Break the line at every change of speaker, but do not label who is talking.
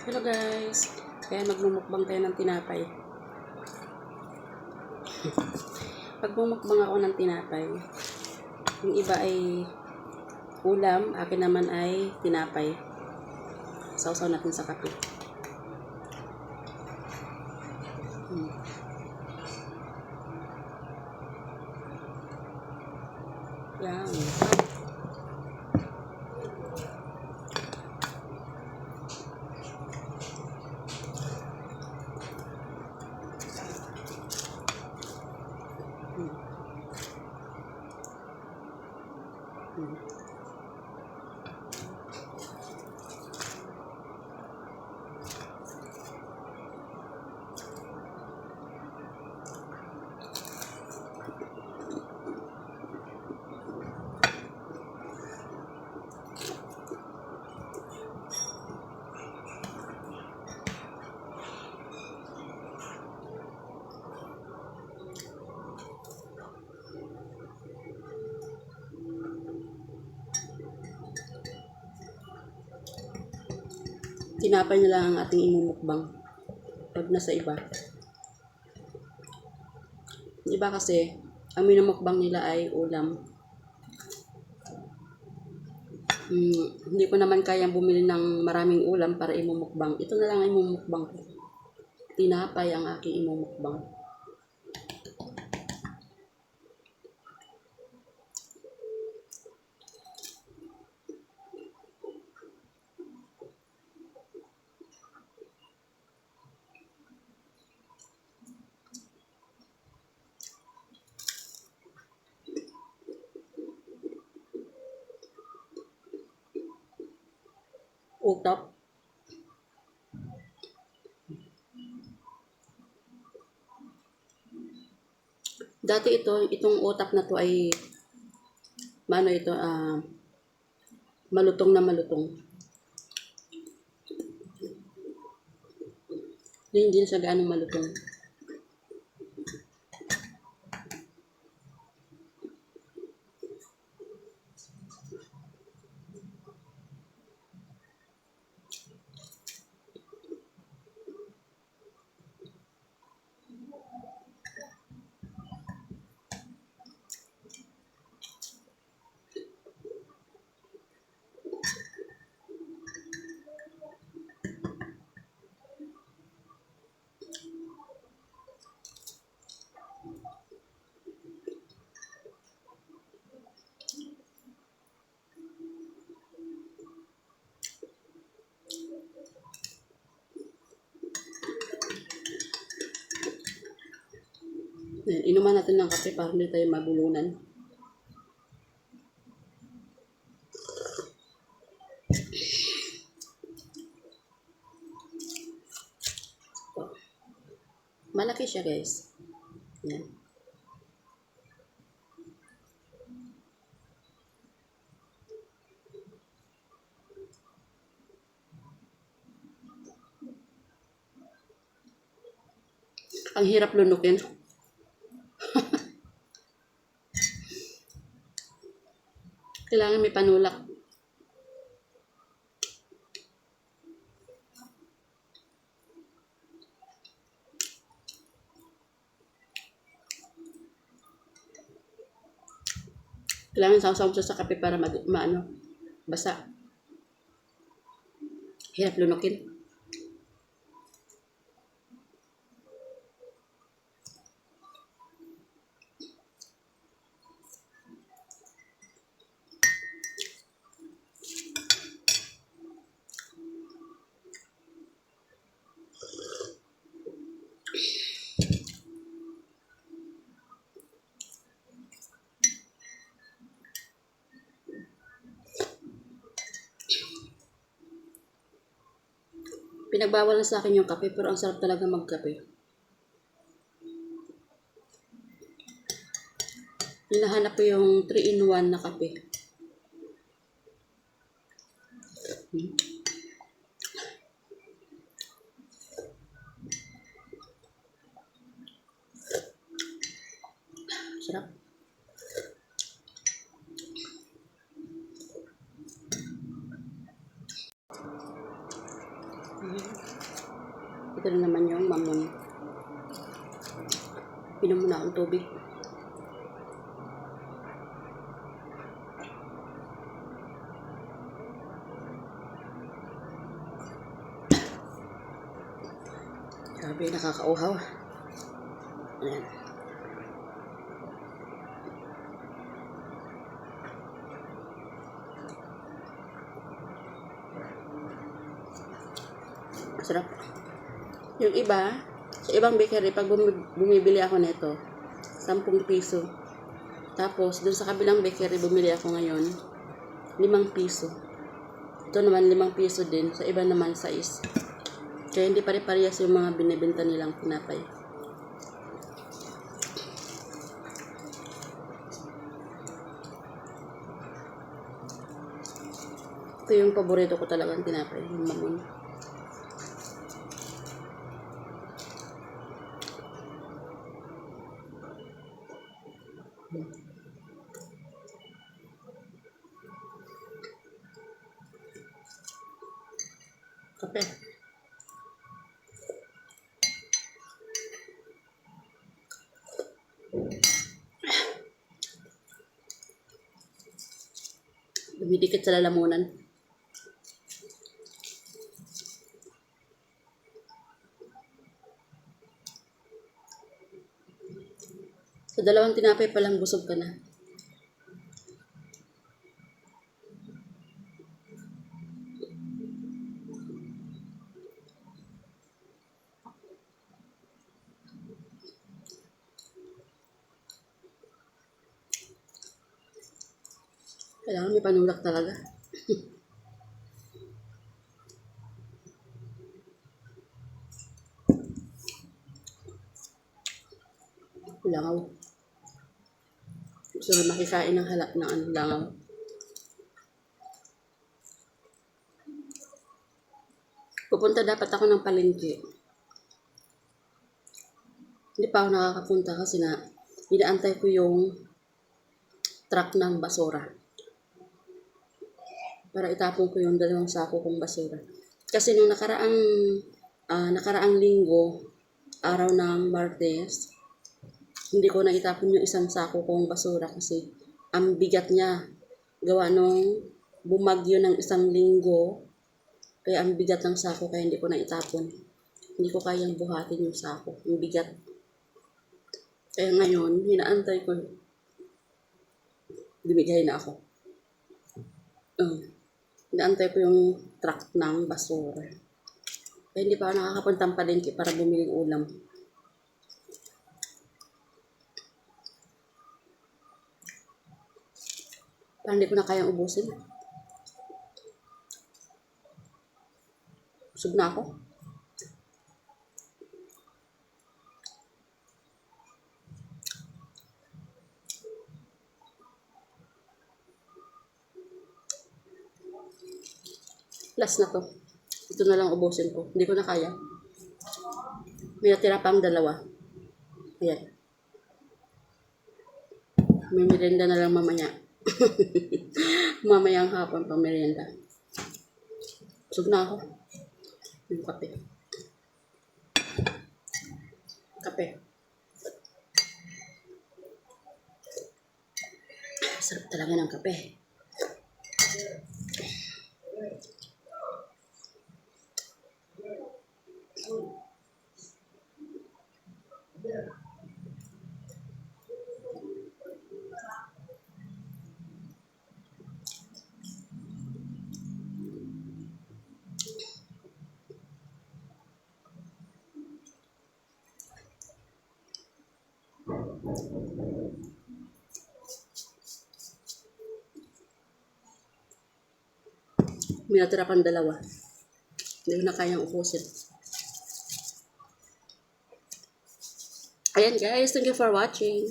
Hello guys, kaya magmumukbang tayo ng tinapay. Magmumukbang ako ng tinapay. Yung iba ay ulam, akin naman ay tinapay. Sausaw natin sa kape. Yan. Tinapay na lang ang ating imumukbang. Pag nasa iba. Yung iba kasi, ang minumukbang nila ay ulam. Hindi ko naman kayang bumili ng maraming ulam para imumukbang. Ito na lang ang imumukbang ko. Tinapay ang aking imumukbang. Utap. Dati itong utap na to ay malutong na malutong. Hindi na siya gaano malutong. Inuman natin ng kape para hindi tayo mabulunan. Malaki siya guys. Yan. Ang hirap lunukin. Kailangan may panulak. Kailangan sausaw sa kape para basa. Hirap lunukin. Pinagbawal na sa akin yung kape pero ang sarap talaga magkape. Hinahanap ko yung 3-in-1 na kape. Sarap. Ito na naman yung mamon. Pinom muna akong tubig. Grabe, nakakauhaw. Ayan. Masarap. Yung iba, sa ibang bakery, pag bumibili ako nito, 10 piso. Tapos, dun sa kabilang bakery, bumili ako ngayon, 5 piso. Ito naman, 5 piso din. Sa iba naman, 6. Kaya hindi pare-parehas yung mga binibenta nilang tinapay. Ito yung paborito ko talagang tinapay, yung mamon. Kape. Dumidikit sa lalamunan. Sa 2 tinapay pa lang busog ka na. Kailangan may panulak talaga. Langaw. Gusto na makikain ng halap ng langaw. Pupunta dapat ako ng palengke. Hindi pa ako nakakapunta kasi na inaantay ko yung truck ng basura. Para itapon ko yung 2 sako kong basura. Kasi nung nakaraang linggo, araw ng Martes, hindi ko na itapon yung 1 sako kong basura kasi ang bigat niya. Gawa nung bumagyo ng 1 linggo, kaya ang bigat ng sako kaya hindi ko na itapon. Hindi ko kayang buhatin yung sako, yung bigat. Kaya ngayon, hinaantay ko, bibigay na ako. Hinaantay ko yung truck ng basura. Kaya hindi pa ako nakakapuntang palengke para bumili ng ulam. Parang hindi ko na kayang ubusin. Busog na ako. Last na to. Ito na lang ubusin ko. Hindi ko na kaya. May natira pang 2. Ayan. May merienda na lang mamaya. Mamayang hapon pang merienda. Busog na ako. Yung kape. Kape. Sarap talaga ng kape. May natira pang 2. Hindi ko na kayang ubusin. Ayan guys, thank you for watching.